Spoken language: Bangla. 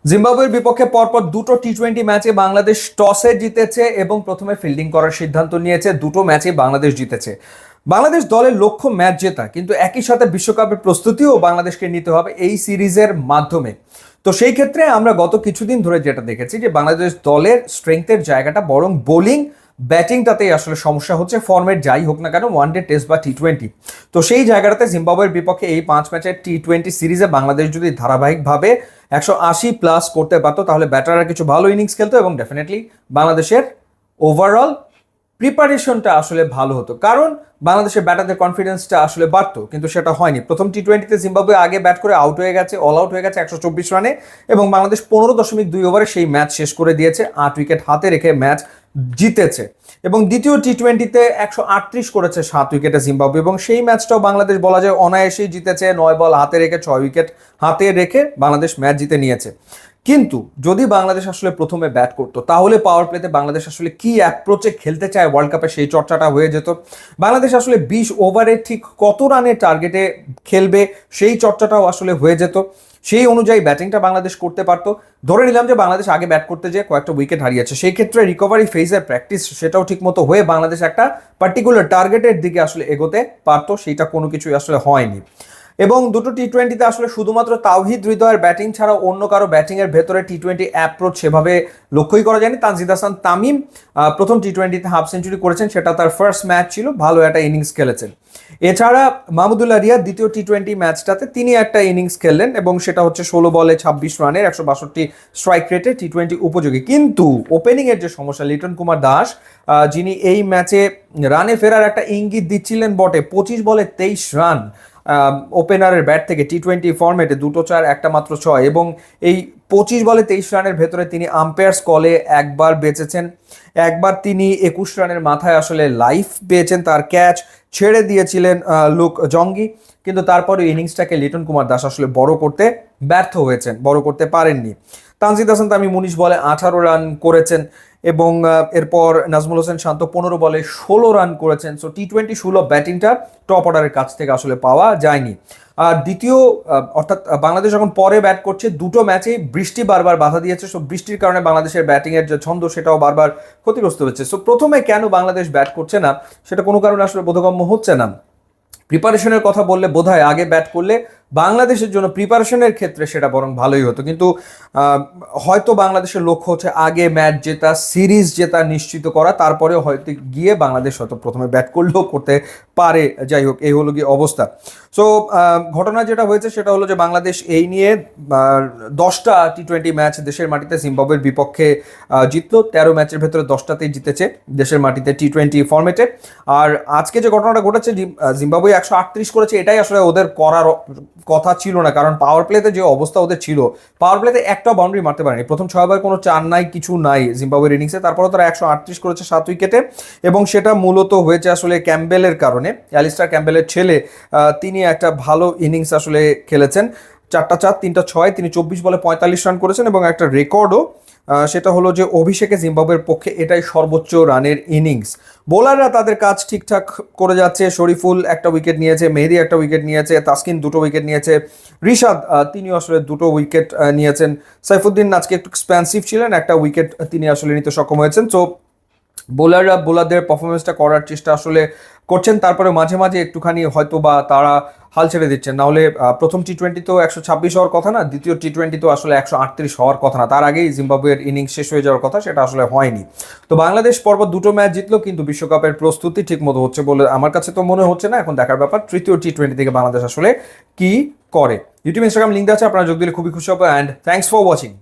জিম্বাবুয়ের বিপক্ষে পরপর দুটো টি-20 ম্যাচে বাংলাদেশ টসে জিতেছে এবং প্রথমে ফিল্ডিং করার সিদ্ধান্ত নিয়েছে। দুটো ম্যাচে বাংলাদেশ জিতেছে। বাংলাদেশ দলের লক্ষ্য ম্যাচ জেতা, কিন্তু একই সাথে বিশ্বকাপের প্রস্তুতিও বাংলাদেশকে নিতে হবে এই সিরিজের মাধ্যমে। তো সেই ক্ষেত্রে আমরা গত কিছুদিন ধরে যেটা দেখেছি যে বাংলাদেশ দলের স্ট্রেংথের জায়গাটা বরং বোলিং ব্যাটিংটাতেই আসলে সমস্যা হচ্ছে, ফর্মেট যাই হোক না কেন, ওয়ানডে, টেস্ট বা টি-20। তো সেই জায়গাটাতে জিম্বাবুয়ের বিপক্ষে এই 5 ম্যাচের টি-20 সিরিজে বাংলাদেশ যদি ধারাবাহিকভাবে 180+ করতে পারতো তাহলে ব্যাটাররা কিছু ভালো ইনিংস খেলতো এবং ডেফিনেটলি বাংলাদেশের ওভারঅল প্রিপারেশনটা আসলে ভালো হতো, কারণ বাংলাদেশের ব্যাটারদের কনফিডেন্সটা আসলে বাড়তো। কিন্তু সেটা হয়নি। প্রথম টি-20তে জিম্বাবুয়ে আগে ব্যাট করে আউট হয়ে গেছে, অল আউট হয়ে গেছে 124 রানে, এবং বাংলাদেশ 15.2 ওভারে সেই ম্যাচ শেষ করে দিয়েছে, 8 উইকেট হাতে রেখে ম্যাচ জিতেছে। এবং দ্বিতীয় টি-20তে 138 করেছে 7 উইকেটে জিম্বাবুয়ে, এবং সেই ম্যাচটাও বাংলাদেশ বলা যায় অনায়াসেই জিতেছে। 9 বল হাতে রেখে 6 উইকেট হাতে রেখে বাংলাদেশ ম্যাচ জিতে নিয়েছে। কিন্তু যদি বাংলাদেশ আসলে প্রথমে ব্যাট করতো তাহলে পাওয়ার প্লেতে বাংলাদেশ আসলে কি অ্যাপ্রোচে খেলতে চায় ওয়ার্ল্ড কাপে সেই চর্চাটা হয়ে যেত। বাংলাদেশ আসলে 20 ওভারে ঠিক কত রানের টার্গেটে খেলবে সেই চর্চাটাও আসলে হয়ে যেত। সেই অনুযায়ী ব্যাটিংটা বাংলাদেশ করতে পারতো। ধরে নিলাম যে বাংলাদেশ আগে ব্যাট করতে যেয়ে কয়েকটা উইকেট হারিয়েছে, সেই ক্ষেত্রে রিকভারি ফেজের প্র্যাকটিস সেটাও ঠিকমতো হয়ে বাংলাদেশ একটা পার্টিকুলার টার্গেটের দিকে আসলে এগোতে পারতো। সেইটা কোনো কিছুই আসলে হয়নি। এবং দুটো টি-20তে আসলে শুধুমাত্র তাওহিদ হৃদয়ের ব্যাটিং ছাড়া অন্য কারো ব্যাটিংয়ের ভেতরে টি-20 অ্যাপ্রোচ সেভাবে লক্ষ্যই করা যায়নি। তানজিদ হাসান তামিম প্রথম টি-20তে হাফ সেঞ্চুরি করেছেন, সেটা তার ফার্স্ট ম্যাচ ছিল, ভালো একটা ইনিংস খেলেছেন। এছাড়া মাহমুদুল্লাহ রিয়াদ দ্বিতীয় টি-20 ম্যাচটাতে তিনি একটা ইনিংস খেললেন এবং সেটা হচ্ছে 16 বলে 26 রানের 162 স্ট্রাইক রেটে টি-20 উপযোগী। কিন্তু ওপেনিংয়ের যে সমস্যা, লিটন কুমার দাস যিনি এই ম্যাচে রানে ফেরার একটা ইঙ্গিত দিচ্ছিলেন বটে, 25 বলে 23 রান ওপেনারের ব্যাট থেকে টি-20 ফরম্যাটে, 2 4 একটা মাত্র 6, এবং এই 25 বলে 23 রানের ভেতরে তিনি আম্পায়ার্স কলে একবার বেঁচেছেন, একবার তিনি 21 রানের মাথায় আসলে লাইফ পেয়েছেন, তার ক্যাচ ছেড়ে দিয়েছিলেন লুক জঙ্গি। কিন্তু তারপরে ইনিংসটাকে লিটন কুমার দাস আসলে বড় করতে ব্যর্থ হয়েছেন, বড় করতে পারেননি। তানজিদ হাসান তামিম 19 বলে 18 রান করেছেন, এবং এরপর নাজমুল হোসেন শান্ত 15 বলে 16 রান করেছেন। সো টি-20 সুলভ ব্যাটিংটা টপ অর্ডারের কাছ থেকে আসলে পাওয়া যায়নি। আর দ্বিতীয় অর্থাৎ বাংলাদেশ যখন পরে ব্যাট করছে, দুটো ম্যাচেই বৃষ্টি বারবার বাধা দিয়েছে। সো বৃষ্টির কারণে বাংলাদেশের ব্যাটিংয়ের যে ছন্দ সেটাও বারবার ক্ষতিগ্রস্ত হচ্ছে। সো প্রথমে কেন বাংলাদেশ ব্যাট করছে না সেটা কোনো কারণে আসলে বোধগম্য হচ্ছে না। প্রিপারেশনের কথা বললে বোধহয় আগে ব্যাট করলে বাংলাদেশের জন্য প্রিপারেশনের ক্ষেত্রে সেটা বরং ভালোই হতো, কিন্তু হয়তো বাংলাদেশের লক্ষ্য হচ্ছে আগে ম্যাচ জেতা, সিরিজ জেতা নিশ্চিত করা, তারপরে হয়তো গিয়ে বাংলাদেশ হয়তো প্রথমে ব্যাট করলেও করতে পারে। যাই হোক, এই হলো গিয়ে অবস্থা। সো ঘটনা যেটা হয়েছে সেটা হলো যে বাংলাদেশ এই নিয়ে 10টা টি-20 ম্যাচ দেশের মাটিতে জিম্বাবুয়ের বিপক্ষে জিতলো। 13 ম্যাচের ভেতরে 10টাতেই জিতেছে দেশের মাটিতে টি-20 ফরম্যাটে। আর আজকে যে ঘটনাটা ঘটেছে, জিম্বাবুয়ে 138 করেছে, এটাই আসলে ওদের করার কথা ছিল না, কারণ পাওয়ার প্লেতে যে অবস্থা ওদের ছিল, পাওয়ার প্লেতে একটা বাউন্ডারি মারতে পারেনি। প্রথম 6 ওভার কোনো চার নাই, কিছু নাই জিম্বাবুয়ের ইনিংসে, তারপরে তারা 138 করেছে 7 উইকেটে, এবং সেটা মূলত হয়েছে আসলে ক্যাম্বেলের কারণে। অ্যালিস্টার ক্যাম্বেলের ছেলে, তিনি একটা ভালো ইনিংস আসলে খেলেছেন, 4টা 4 3টা 6, তিনি 24 বলে 45 রান করেছেন, এবং একটা রেকর্ডও, সেটা হলো যে অভিষেকে জিম্বাবুয়ের পক্ষে এটাই সর্বোচ্চ রানের ইনিংস। বোলাররা তাদের কাজ ঠিকঠাক করে যাচ্ছে। শরীফুল একটা উইকেট নিয়েছে, মেহেদি একটা উইকেট নিয়েছে, তাসকিন 2টো উইকেট নিয়েছে, রিশাদ তিনিও আসলে 2টো উইকেট নিয়েছেন, সাইফুদ্দিন আজকে একটু এক্সপেন্সিভ ছিলেন, একটা উইকেট তিনি আসলে নিতে সক্ষম হয়েছেন। সো বোলাররা বোলারদের পারফরমেন্সটা করার চেষ্টা আসলে করছেন, তারপরে মাঝে মাঝে একটুখানি হয়তো বা তারা হাল ছেড়ে দিচ্ছেন। নাহলে প্রথম টি-20 তো 126 হওয়ার কথা না, দ্বিতীয় টি-20 তো আসলে 138 হওয়ার কথা না, তার আগেই জিম্বাবুয়ের ইনিংস শেষ হয়ে যাওয়ার কথা, সেটা আসলে হয়নি। তো বাংলাদেশ পর্ব দুটো ম্যাচ জিতলো, কিন্তু বিশ্বকাপের প্রস্তুতি ঠিক মতো হচ্ছে বলে আমার কাছে তো মনে হচ্ছে না। এখন দেখার ব্যাপার তৃতীয় টি-20 থেকে বাংলাদেশ আসলে কি করে। ইউটিউব ইনস্টাগ্রাম লিঙ্ক আছে, আপনারা যোগ দিলে খুবই খুশি হবে। And thanks for watching.